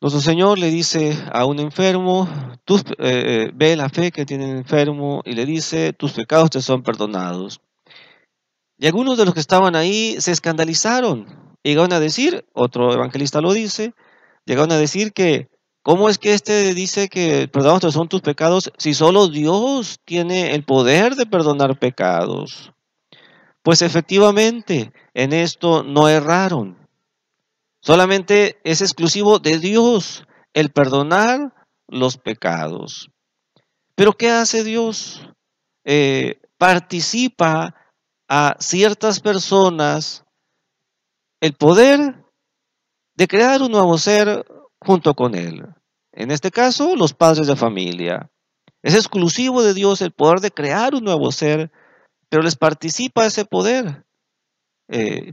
Nuestro Señor le dice a un enfermo, ve la fe que tiene el enfermo y le dice, tus pecados te son perdonados. Y algunos de los que estaban ahí se escandalizaron. Llegaron a decir, otro evangelista lo dice, llegaron a decir que, ¿cómo es que este dice que perdonados son tus pecados si solo Dios tiene el poder de perdonar pecados? Pues efectivamente, en esto no erraron. Solamente es exclusivo de Dios el perdonar los pecados. Pero ¿qué hace Dios? Participa a ciertas personas el poder de crear un nuevo ser junto con Él. En este caso, los padres de familia. Es exclusivo de Dios el poder de crear un nuevo ser, pero les participa ese poder.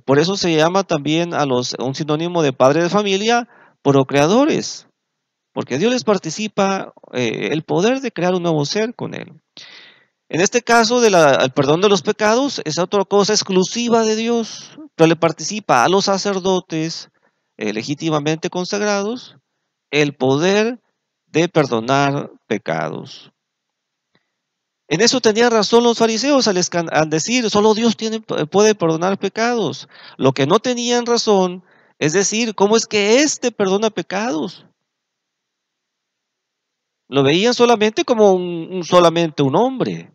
Por eso se llama también un sinónimo de padre de familia, procreadores, porque Dios les participa el poder de crear un nuevo ser con Él. En este caso, el perdón de los pecados es otra cosa exclusiva de Dios, pero le participa a los sacerdotes legítimamente consagrados el poder de perdonar pecados. En eso tenían razón los fariseos al decir, solo Dios puede perdonar pecados. Lo que no tenían razón es decir, ¿cómo es que éste perdona pecados? Lo veían solamente como solamente un hombre.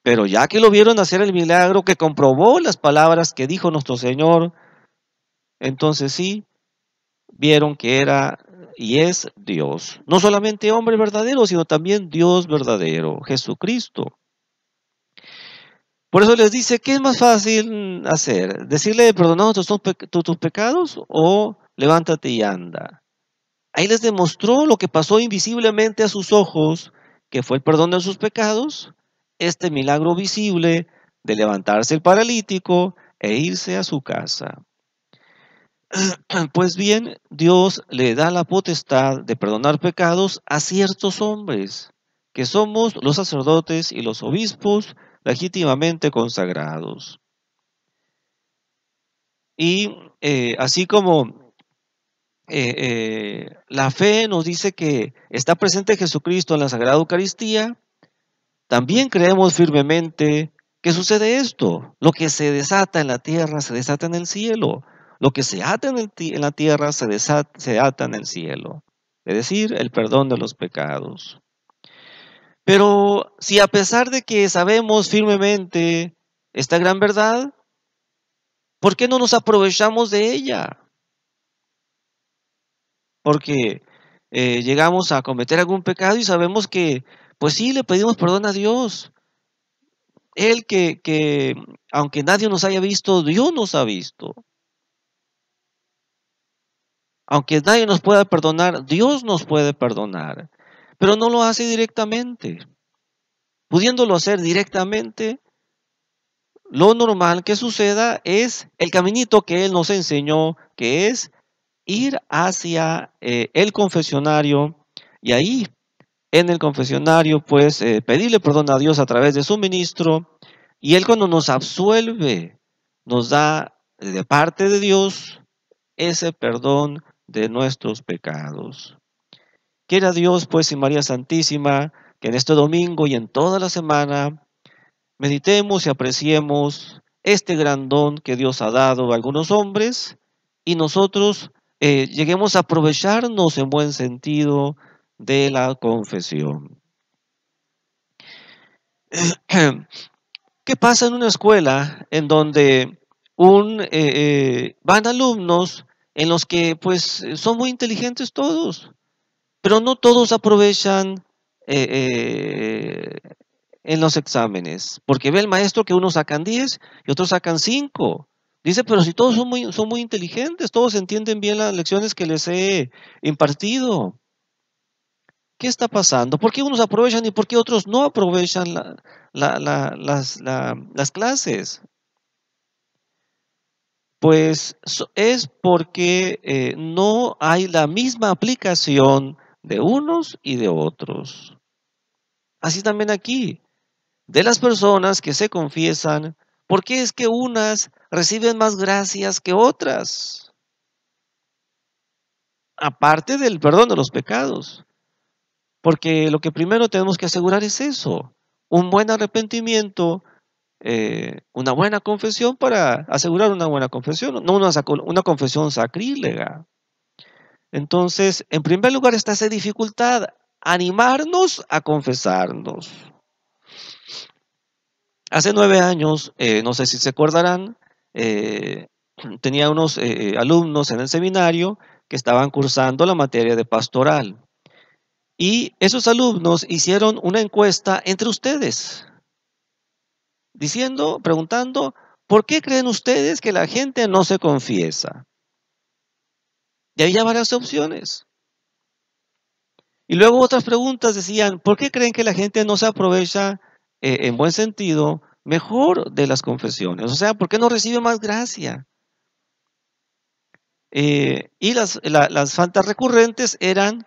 Pero ya que lo vieron hacer el milagro que comprobó las palabras que dijo nuestro Señor, entonces sí, vieron que era y es Dios. No solamente hombre verdadero, sino también Dios verdadero, Jesucristo. Por eso les dice, ¿qué es más fácil hacer? ¿Decirle perdonados tus pecados o levántate y anda? Ahí les demostró lo que pasó invisiblemente a sus ojos, que fue el perdón de sus pecados, este milagro visible de levantarse el paralítico e irse a su casa. Pues bien, Dios le da la potestad de perdonar pecados a ciertos hombres, que somos los sacerdotes y los obispos legítimamente consagrados. Y así como la fe nos dice que está presente Jesucristo en la Sagrada Eucaristía, también creemos firmemente que sucede esto. Lo que se desata en la tierra se desata en el cielo. Lo que se ata en la tierra se ata en el cielo. Es decir, el perdón de los pecados. Pero si a pesar de que sabemos firmemente esta gran verdad, ¿por qué no nos aprovechamos de ella? Porque llegamos a cometer algún pecado y sabemos que, pues sí, le pedimos perdón a Dios. Él que aunque nadie nos haya visto, Dios nos ha visto. Aunque nadie nos pueda perdonar, Dios nos puede perdonar. Pero no lo hace directamente. Pudiéndolo hacer directamente, lo normal que suceda es el caminito que Él nos enseñó, que es ir hacia el confesionario y ahí en el confesionario pues pedirle perdón a Dios a través de su ministro y Él cuando nos absuelve nos da de parte de Dios ese perdón de nuestros pecados. Quiera Dios pues y María Santísima que en este domingo y en toda la semana meditemos y apreciemos este gran don que Dios ha dado a algunos hombres y nosotros lleguemos a aprovecharnos en buen sentido de la confesión. ¿Qué pasa en una escuela en donde van alumnos en los que pues son muy inteligentes todos, pero no todos aprovechan eh, eh, en los exámenes, porque ve el maestro que unos sacan 10 y otros sacan 5. Dice, pero si todos son muy inteligentes, todos entienden bien las lecciones que les he impartido. ¿Qué está pasando? ¿Por qué unos aprovechan y por qué otros no aprovechan las clases? Pues es porque no hay la misma aplicación de unos y de otros. Así también aquí, de las personas que se confiesan, ¿por qué es que unas reciben más gracias que otras? aparte del perdón de los pecados. Porque lo que primero tenemos que asegurar es eso, un buen arrepentimiento, una buena confesión para asegurar una buena confesión, no una confesión sacrílega. Entonces, en primer lugar está esa dificultad, animarnos a confesarnos. Hace 9 años, no sé si se acordarán, tenía unos alumnos en el seminario que estaban cursando la materia de pastoral. Y esos alumnos hicieron una encuesta entre ustedes, preguntando, ¿por qué creen ustedes que la gente no se confiesa? Y había varias opciones. Y luego otras preguntas decían, ¿por qué creen que la gente no se aprovecha, en buen sentido, mejor de las confesiones? O sea, ¿por qué no recibe más gracia? Y las faltas recurrentes eran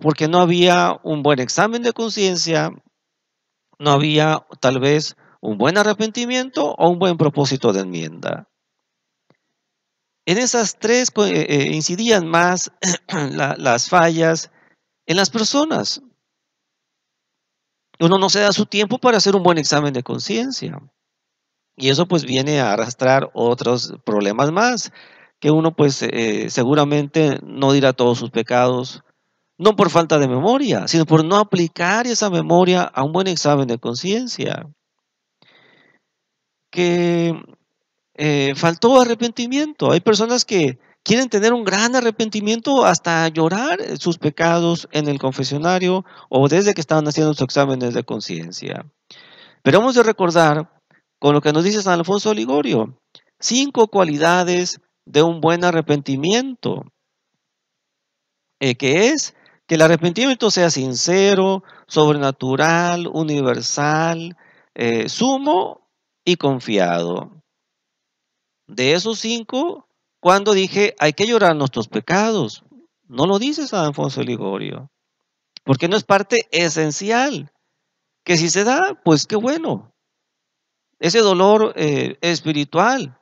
porque no había un buen examen de conciencia, no había tal vez un buen arrepentimiento o un buen propósito de enmienda. En esas tres incidían más las fallas en las personas. Uno no se da su tiempo para hacer un buen examen de conciencia. Y eso pues viene a arrastrar otros problemas más, que uno pues seguramente no dirá todos sus pecados, no por falta de memoria, sino por no aplicar esa memoria a un buen examen de conciencia. Que faltó arrepentimiento. Hay personas que quieren tener un gran arrepentimiento hasta llorar sus pecados en el confesionario o desde que estaban haciendo sus exámenes de conciencia. Pero hemos de recordar, con lo que nos dice San Alfonso de Ligorio, 5 cualidades de un buen arrepentimiento, que es que el arrepentimiento sea sincero, sobrenatural, universal, sumo y confiado. De esos 5, cuando dije hay que llorar nuestros pecados, no lo dice San Alfonso de Ligorio, porque no es parte esencial, que si se da, pues qué bueno. Ese dolor espiritual,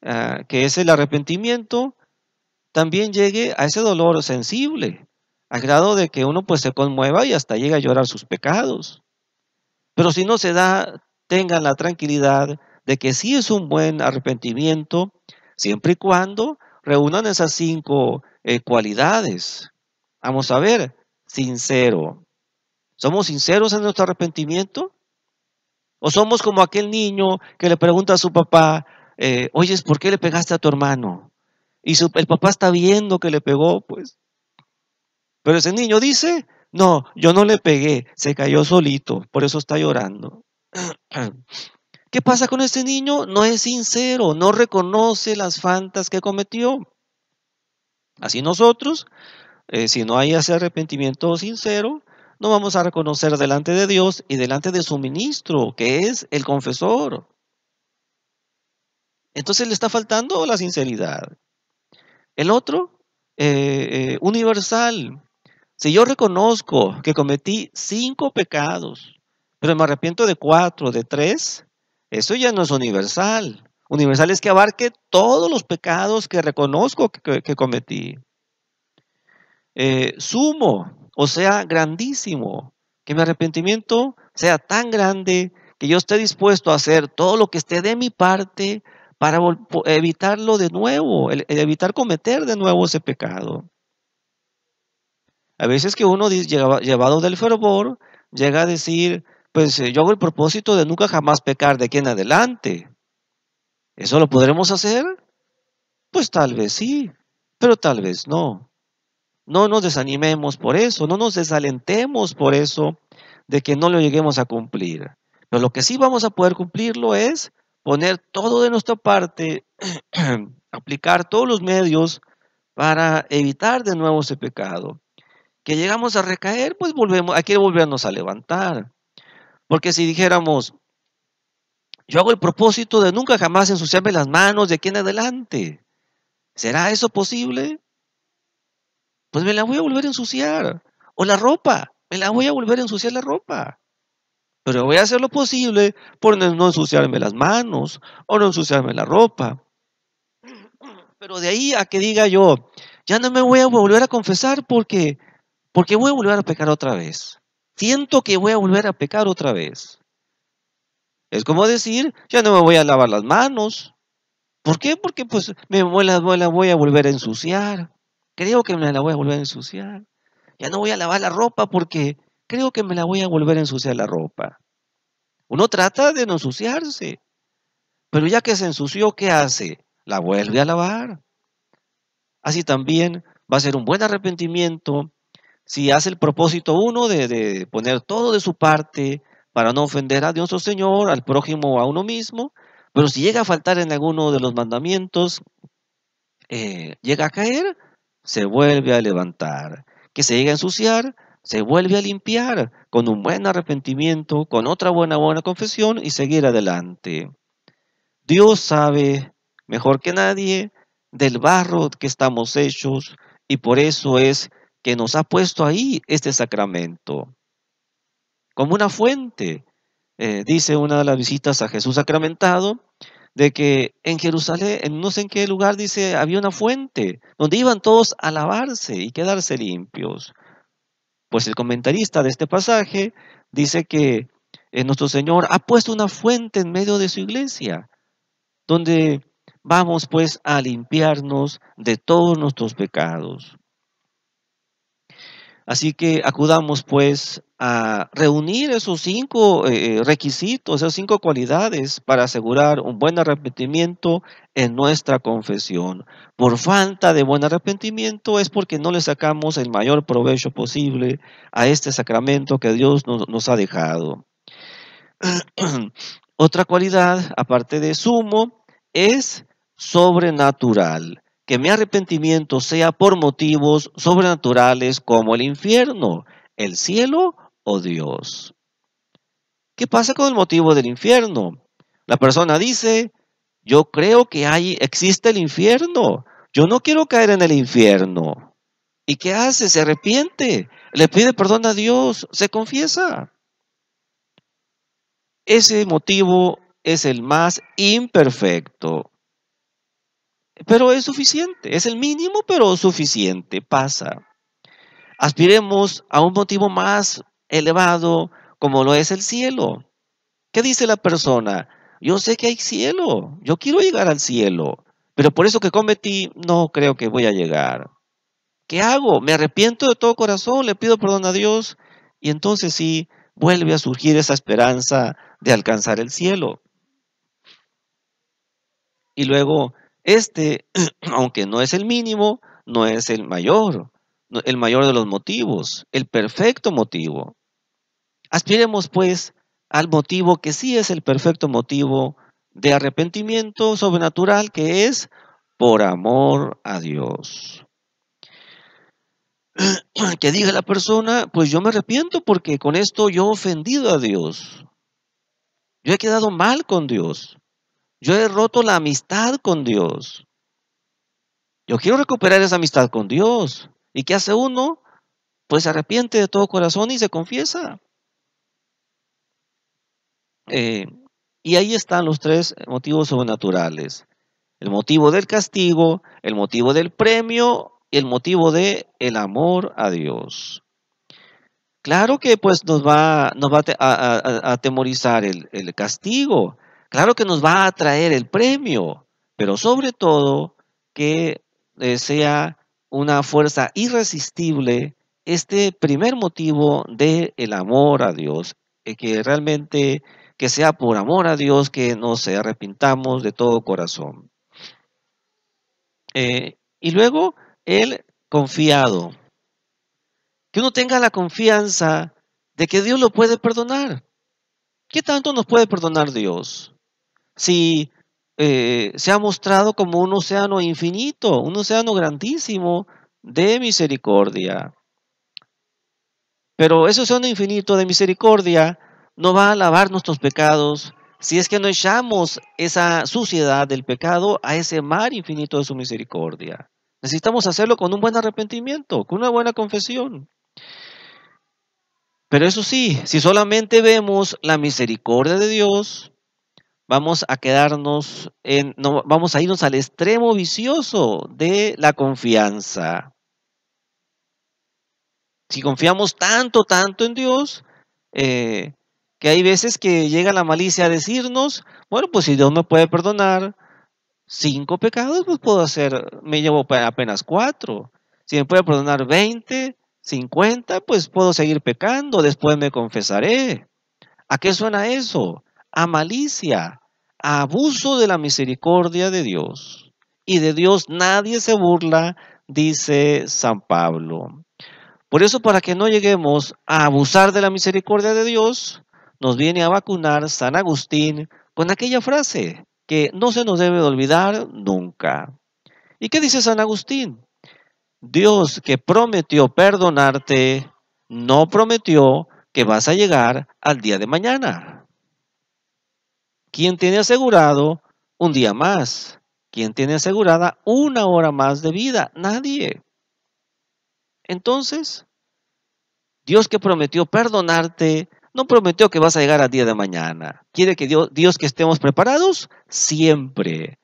que es el arrepentimiento, también llegue a ese dolor sensible, al grado de que uno pues se conmueva y hasta llega a llorar sus pecados. Pero si no se da, tengan la tranquilidad de que sí es un buen arrepentimiento, siempre y cuando reúnan esas 5 cualidades. Vamos a ver, sincero. ¿Somos sinceros en nuestro arrepentimiento? ¿O somos como aquel niño que le pregunta a su papá, oyes, ¿por qué le pegaste a tu hermano? Y el papá está viendo que le pegó, pues. Pero ese niño dice, no, yo no le pegué, se cayó solito, por eso está llorando. ¿Qué pasa con este niño? No es sincero, no reconoce las faltas que cometió. Así nosotros, si no hay ese arrepentimiento sincero, no vamos a reconocer delante de Dios y delante de su ministro, que es el confesor. Entonces le está faltando la sinceridad. El otro, universal. Si yo reconozco que cometí 5 pecados, pero me arrepiento de 4, de 3, eso ya no es universal. Universal es que abarque todos los pecados que reconozco que cometí. Sumo, o sea, grandísimo. Que mi arrepentimiento sea tan grande que yo esté dispuesto a hacer todo lo que esté de mi parte para evitarlo de nuevo, evitar cometer de nuevo ese pecado. A veces que uno llevado del fervor llega a decir, pues yo hago el propósito de nunca jamás pecar de aquí en adelante. ¿Eso lo podremos hacer? Pues tal vez sí, pero tal vez no. No nos desanimemos por eso, no nos desalentemos por eso de que no lo lleguemos a cumplir. Pero lo que sí vamos a poder cumplirlo es poner todo de nuestra parte, aplicar todos los medios para evitar de nuevo ese pecado. Que llegamos a recaer, pues hay que volvernos a levantar. Porque si dijéramos, yo hago el propósito de nunca jamás ensuciarme las manos de aquí en adelante, ¿será eso posible? Pues me la voy a volver a ensuciar. O la ropa, me la voy a volver a ensuciar la ropa. Pero voy a hacer lo posible por no ensuciarme las manos o no ensuciarme la ropa. Pero de ahí a que diga yo, Ya no me voy a volver a confesar porque voy a volver a pecar otra vez. Siento que voy a volver a pecar otra vez. Es como decir, ya no me voy a lavar las manos. ¿Por qué? Porque pues la voy a volver a ensuciar. Creo que me la voy a volver a ensuciar. Ya no voy a lavar la ropa porque creo que me la voy a volver a ensuciar la ropa. Uno trata de no ensuciarse, pero ya que se ensució, ¿qué hace? La vuelve a lavar. Así también va a ser un buen arrepentimiento si hace el propósito uno de poner todo de su parte para no ofender a Dios o Señor, al prójimo o a uno mismo, pero si llega a faltar en alguno de los mandamientos, llega a caer, se vuelve a levantar. Que se llega a ensuciar, se vuelve a limpiar con un buen arrepentimiento, con otra buena confesión y seguir adelante. Dios sabe mejor que nadie del barro que estamos hechos y por eso es que nos ha puesto ahí este sacramento, como una fuente. Dice una de las visitas a Jesús sacramentado, de que en Jerusalén, en no sé en qué lugar, dice, había una fuente donde iban todos a lavarse y quedarse limpios. Pues el comentarista de este pasaje dice que nuestro Señor ha puesto una fuente en medio de su iglesia, donde vamos pues a limpiarnos de todos nuestros pecados. Así que acudamos pues a reunir esos 5 requisitos, esas 5 cualidades para asegurar un buen arrepentimiento en nuestra confesión. Por falta de buen arrepentimiento es porque no le sacamos el mayor provecho posible a este sacramento que Dios nos ha dejado. Otra cualidad, aparte de sumo, es sobrenatural. Que mi arrepentimiento sea por motivos sobrenaturales como el infierno, el cielo o Dios. ¿Qué pasa con el motivo del infierno? La persona dice, yo creo que existe el infierno. Yo no quiero caer en el infierno. ¿Y qué hace? Se arrepiente, le pide perdón a Dios, se confiesa. Ese motivo es el más imperfecto, pero es suficiente, es el mínimo, pero suficiente, pasa. Aspiremos a un motivo más elevado, como lo es el cielo. ¿Qué dice la persona? Yo sé que hay cielo, yo quiero llegar al cielo, pero por eso que cometí, no creo que voy a llegar. ¿Qué hago? Me arrepiento de todo corazón, le pido perdón a Dios, y entonces sí, vuelve a surgir esa esperanza de alcanzar el cielo. Y luego, aunque no es el mínimo, no es el mayor, el mayor de los motivos, el perfecto motivo. Aspiremos, pues, al motivo que sí es el perfecto motivo de arrepentimiento sobrenatural, que es por amor a Dios. Que diga la persona, pues yo me arrepiento porque con esto yo he ofendido a Dios. Yo he quedado mal con Dios. Yo he roto la amistad con Dios. Yo quiero recuperar esa amistad con Dios. ¿Y qué hace uno? Pues se arrepiente de todo corazón y se confiesa. Eh, y ahí están los 3 motivos sobrenaturales. El motivo del castigo, el motivo del premio y el motivo de el amor a Dios. Claro que pues nos va a atemorizar el castigo. Claro que nos va a traer el premio, pero sobre todo que sea una fuerza irresistible este primer motivo de el amor a Dios, que realmente que sea por amor a Dios que nos arrepintamos de todo corazón. Y luego el confiado, que uno tenga la confianza de que Dios lo puede perdonar. ¿Qué tanto nos puede perdonar Dios? Si se ha mostrado como un océano infinito, un océano grandísimo de misericordia. Pero ese océano infinito de misericordia no va a lavar nuestros pecados si es que no echamos esa suciedad del pecado a ese mar infinito de su misericordia. Necesitamos hacerlo con un buen arrepentimiento, con una buena confesión. Pero eso sí, si solamente vemos la misericordia de Dios, vamos a quedarnos no, vamos a irnos al extremo vicioso de la confianza. Si confiamos tanto, tanto en Dios, que hay veces que llega la malicia a decirnos, bueno, pues si Dios me puede perdonar 5 pecados, pues puedo hacer, me llevo apenas 4. Si me puede perdonar 20, 50, pues puedo seguir pecando, después me confesaré. ¿A qué suena eso? A malicia, a abuso de la misericordia de Dios. Y de Dios nadie se burla, dice San Pablo. Por eso, para que no lleguemos a abusar de la misericordia de Dios, nos viene a vacunar San Agustín con aquella frase que no se nos debe de olvidar nunca. ¿Y qué dice San Agustín? Dios, que prometió perdonarte, no prometió que vas a llegar al día de mañana. ¿Quién tiene asegurado un día más? ¿Quién tiene asegurada una hora más de vida? Nadie. Entonces, Dios, que prometió perdonarte, no prometió que vas a llegar al día de mañana. Quiere que Dios que estemos preparados siempre.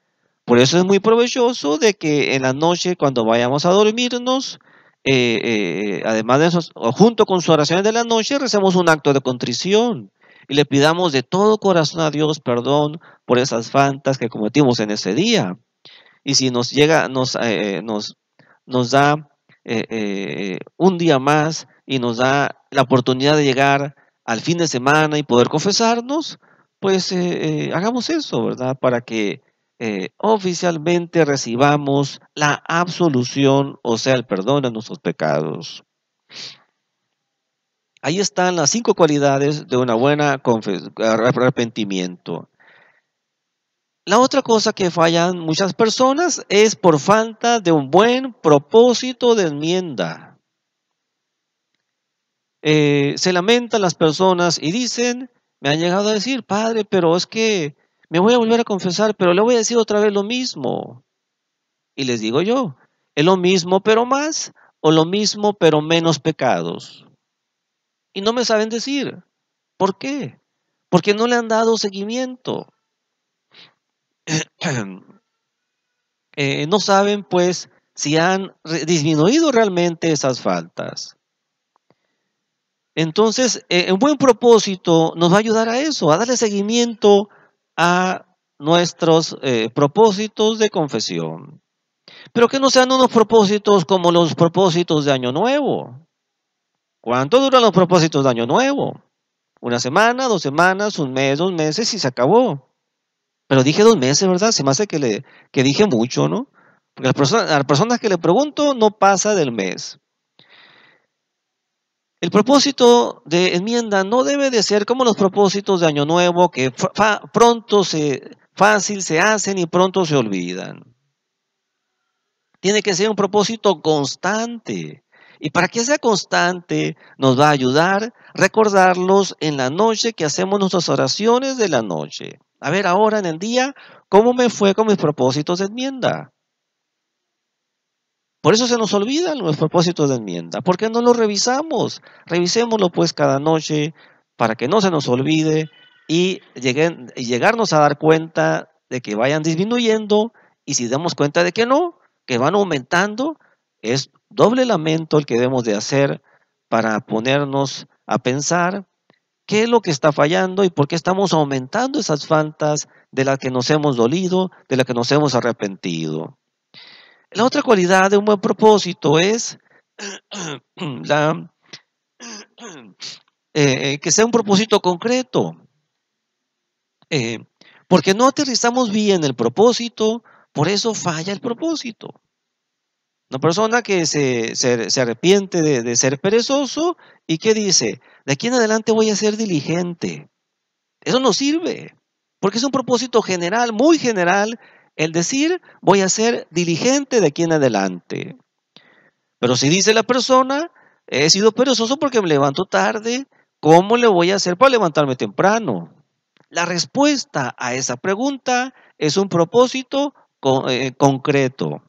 Por eso es muy provechoso de que en la noche, cuando vayamos a dormirnos, además de eso, o junto con sus oraciones de la noche, recemos un acto de contrición y le pidamos de todo corazón a Dios perdón por esas faltas que cometimos en ese día. Y si nos llega, nos da un día más y nos da la oportunidad de llegar al fin de semana y poder confesarnos, pues hagamos eso, ¿verdad? Para que oficialmente recibamos la absolución, o sea, el perdón de nuestros pecados. Ahí están las 5 cualidades de una buena arrepentimiento. La otra cosa que fallan muchas personas es por falta de un buen propósito de enmienda. Se lamentan las personas y dicen, me han llegado a decir, padre, pero es que me voy a volver a confesar, pero le voy a decir otra vez lo mismo. Y les digo yo, ¿es lo mismo pero más o lo mismo pero menos pecados? Y no me saben decir. ¿Por qué? Porque no le han dado seguimiento. No saben pues si han disminuido realmente esas faltas. Entonces, un buen propósito nos va a ayudar a eso, a darle seguimiento a nuestros propósitos de confesión. Pero que no sean unos propósitos como los propósitos de Año Nuevo. ¿Cuánto duran los propósitos de Año Nuevo? 1 semana, 2 semanas, 1 mes, 2 meses y se acabó. Pero dije 2 meses, ¿verdad? Se me hace que dije mucho, ¿no? Porque a las personas que le pregunto no pasa del mes. El propósito de enmienda no debe de ser como los propósitos de Año Nuevo, que fácil se hacen y pronto se olvidan. Tiene que ser un propósito constante. Y para que sea constante, nos va a ayudar recordarlos en la noche que hacemos nuestras oraciones de la noche. A ver, ahora en el día, ¿cómo me fue con mis propósitos de enmienda? Por eso se nos olvidan los propósitos de enmienda. ¿Por qué no los revisamos? Revisémoslo pues cada noche para que no se nos olvide y llegarnos a dar cuenta de que vayan disminuyendo, y si damos cuenta de que no, que van aumentando, es doble lamento el que debemos de hacer para ponernos a pensar qué es lo que está fallando y por qué estamos aumentando esas faltas de las que nos hemos dolido, de las que nos hemos arrepentido. La otra cualidad de un buen propósito es la, que sea un propósito concreto. Eh, porque no aterrizamos bien el propósito, por eso falla el propósito. Una persona que se arrepiente de ser perezoso y que dice, de aquí en adelante voy a ser diligente. Eso no sirve, porque es un propósito general, muy general, el decir, voy a ser diligente de aquí en adelante. Pero si dice la persona, he sido perezoso porque me levanto tarde, ¿cómo le voy a hacer para levantarme temprano? La respuesta a esa pregunta es un propósito concreto.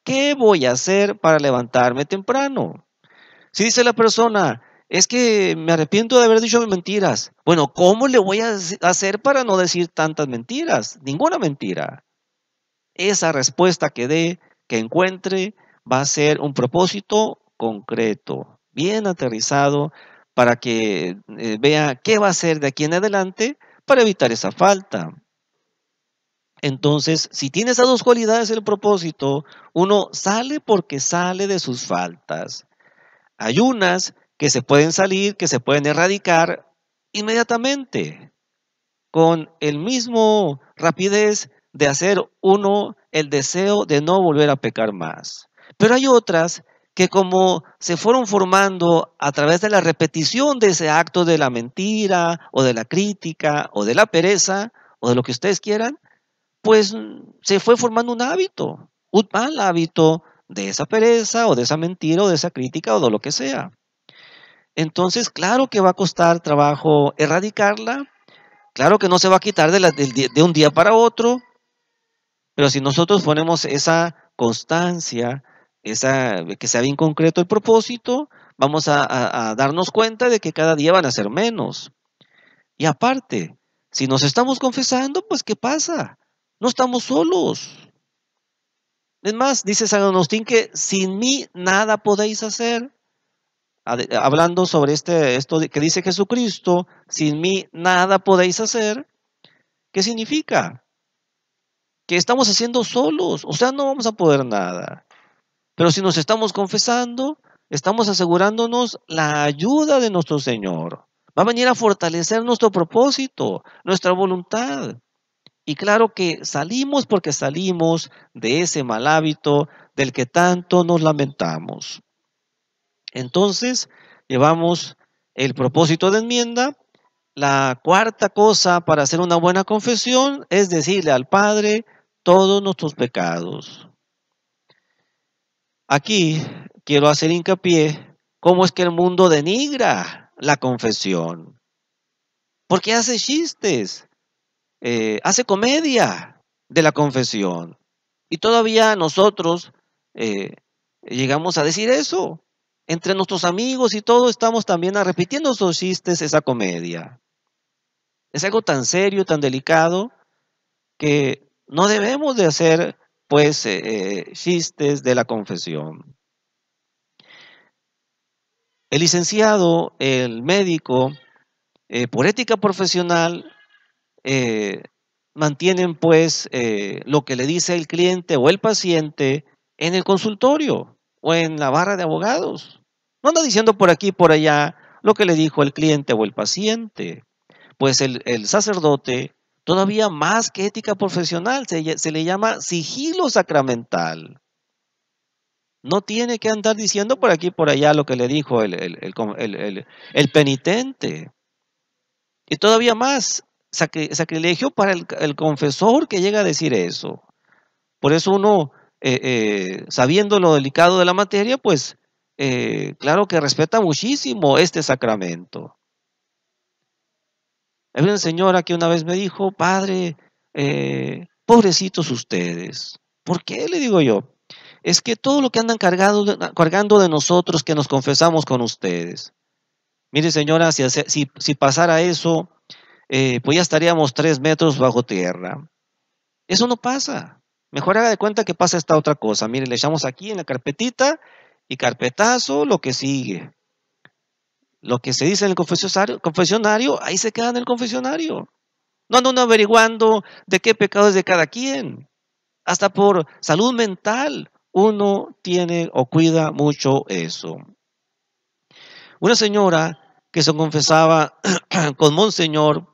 ¿Qué voy a hacer para levantarme temprano? Si dice la persona, Es que me arrepiento de haber dicho mentiras. Bueno, ¿cómo le voy a hacer para no decir tantas mentiras? Ninguna mentira. Esa respuesta que dé, que encuentre, va a ser un propósito concreto, bien aterrizado, para que vea qué va a hacer de aquí en adelante para evitar esa falta. Entonces, si tiene esas dos cualidades el propósito, uno sale porque sale de sus faltas. Hay unas que se pueden salir, que se pueden erradicar inmediatamente, con el mismo rapidez de hacer uno el deseo de no volver a pecar más. Pero hay otras que como se fueron formando a través de la repetición de ese acto de la mentira o de la crítica o de la pereza o de lo que ustedes quieran, pues se fue formando un mal hábito de esa pereza o de esa mentira o de esa crítica o de lo que sea. Entonces, claro que va a costar trabajo erradicarla, claro que no se va a quitar de un día para otro, pero si nosotros ponemos esa constancia, que sea bien concreto el propósito, vamos a darnos cuenta de que cada día van a ser menos. Y aparte, si nos estamos confesando, pues ¿qué pasa? No estamos solos. Es más, dice San Agustín que sin mí nada podéis hacer. Hablando sobre esto que dice Jesucristo, sin mí nada podéis hacer. ¿Qué significa? Que estamos haciendo solos, o sea, no vamos a poder nada. Pero si nos estamos confesando, estamos asegurándonos la ayuda de nuestro Señor. Va a venir a fortalecer nuestro propósito, nuestra voluntad. Y claro que salimos porque salimos de ese mal hábito del que tanto nos lamentamos. Entonces, llevamos el propósito de enmienda. La cuarta cosa para hacer una buena confesión es decirle al Padre todos nuestros pecados. Aquí quiero hacer hincapié cómo es que el mundo denigra la confesión. Porque hace chistes, hace comedia de la confesión. Y todavía nosotros eh, llegamos a decir eso. Entre nuestros amigos y todo estamos también repitiendo esos chistes, esa comedia. Es algo tan serio, tan delicado, que no debemos de hacer pues chistes de la confesión. El licenciado, el médico, por ética profesional, eh, mantienen pues lo que le dice el cliente o el paciente en el consultorio o en la barra de abogados. No anda diciendo por aquí y por allá lo que le dijo el cliente o el paciente. Pues el sacerdote, todavía más que ética profesional, se le llama sigilo sacramental. No tiene que andar diciendo por aquí y por allá lo que le dijo el penitente. Y todavía más, sacrilegio para el confesor que llega a decir eso. Por eso uno, sabiendo lo delicado de la materia, pues claro que respeta muchísimo este sacramento. Había una señora que una vez me dijo, padre, pobrecitos ustedes. ¿Por qué? Le digo yo. Es que todo lo que andan cargando de nosotros que nos confesamos con ustedes. Mire señora, si pasara eso, pues ya estaríamos 3 metros bajo tierra. Eso no pasa. Mejor haga de cuenta que pasa esta otra cosa. Mire, le echamos aquí en la carpetita y carpetazo lo que sigue. Lo que se dice en el confesionario, ahí se queda en el confesionario. No andan averiguando de qué pecado es de cada quien. Hasta por salud mental uno tiene o cuida mucho eso. Una señora que se confesaba con Monseñor,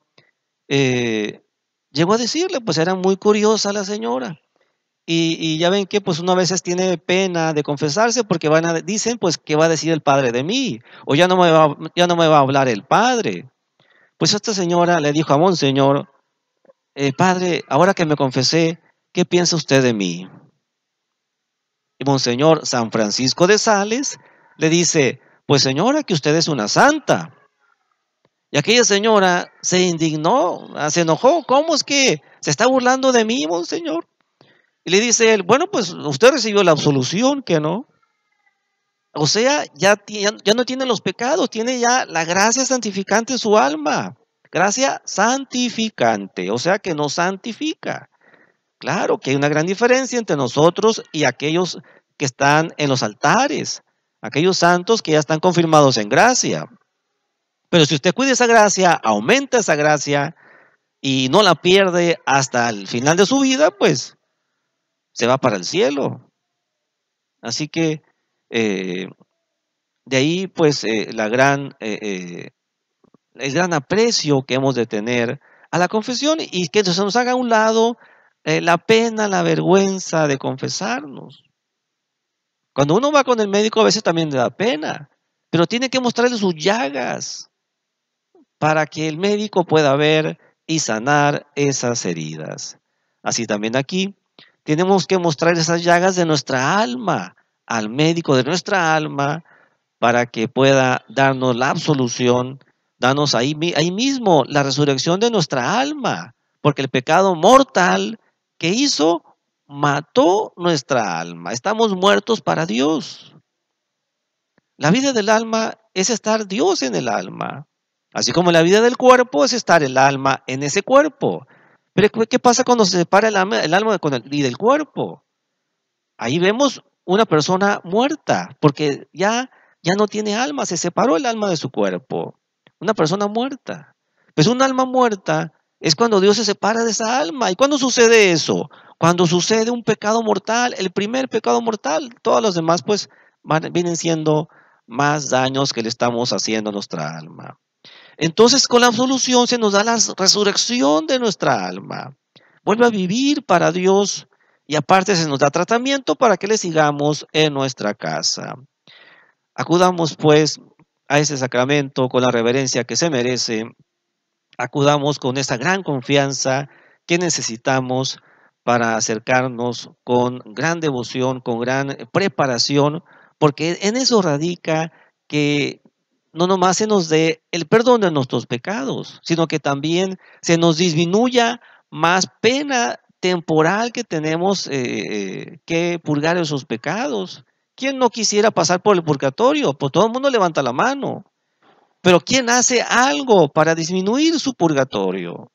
llegó a decirle, pues era muy curiosa la señora. Y ya ven que pues uno a veces tiene pena de confesarse porque dicen pues que va a decir el padre de mí, o ya no me va a hablar el padre. Pues esta señora le dijo a Monseñor, padre, ahora que me confesé, ¿qué piensa usted de mí? Y Monseñor San Francisco de Sales le dice, pues señora, que usted es una santa. Y aquella señora se indignó, se enojó. ¿Cómo es que se está burlando de mí, Monseñor? Y le dice él, bueno, pues usted recibió la absolución, ¿que no? O sea, ya no tiene los pecados, tiene ya la gracia santificante en su alma. Gracia santificante, o sea que nos santifica. Claro que hay una gran diferencia entre nosotros y aquellos que están en los altares, aquellos santos que ya están confirmados en gracia. Pero si usted cuida esa gracia, aumenta esa gracia y no la pierde hasta el final de su vida, pues se va para el cielo. Así que eh, de ahí, pues, el gran aprecio que hemos de tener a la confesión y que se nos haga a un lado la pena, la vergüenza de confesarnos. Cuando uno va con el médico a veces también le da pena, pero tiene que mostrarle sus llagas para que el médico pueda ver y sanar esas heridas. Así también aquí tenemos que mostrar esas llagas de nuestra alma al médico de nuestra alma para que pueda darnos la absolución, darnos ahí mismo la resurrección de nuestra alma, porque el pecado mortal que hizo mató nuestra alma. Estamos muertos para Dios. La vida del alma es estar Dios en el alma, así como la vida del cuerpo es estar el alma en ese cuerpo. Pero ¿qué pasa cuando se separa el alma y del cuerpo? Ahí vemos una persona muerta, porque ya no tiene alma, se separó el alma de su cuerpo. Una persona muerta. Pues un alma muerta es cuando Dios se separa de esa alma. ¿Y cuándo sucede eso? Cuando sucede un pecado mortal, el primer pecado mortal. Todos los demás pues vienen siendo más daños que le estamos haciendo a nuestra alma. Entonces con la absolución se nos da la resurrección de nuestra alma. Vuelve a vivir para Dios y aparte se nos da tratamiento para que le sigamos en nuestra casa. Acudamos pues a ese sacramento con la reverencia que se merece. Acudamos con esa gran confianza que necesitamos para acercarnos con gran devoción, con gran preparación, porque en eso radica que no nomás se nos dé el perdón de nuestros pecados, sino que también se nos disminuya más pena temporal que tenemos que purgar esos pecados. ¿Quién no quisiera pasar por el purgatorio? Pues todo el mundo levanta la mano. Pero ¿quién hace algo para disminuir su purgatorio?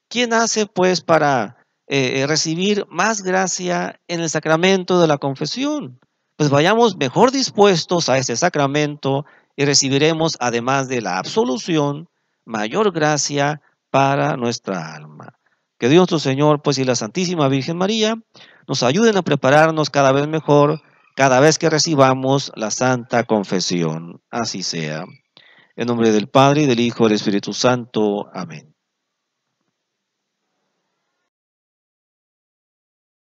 ¿Quién hace pues para recibir más gracia en el sacramento de la confesión? Pues vayamos mejor dispuestos a ese sacramento y recibiremos, además de la absolución, mayor gracia para nuestra alma. Que Dios nuestro Señor, pues y la Santísima Virgen María, nos ayuden a prepararnos cada vez mejor, cada vez que recibamos la Santa Confesión. Así sea. En nombre del Padre, y del Hijo, y del Espíritu Santo. Amén.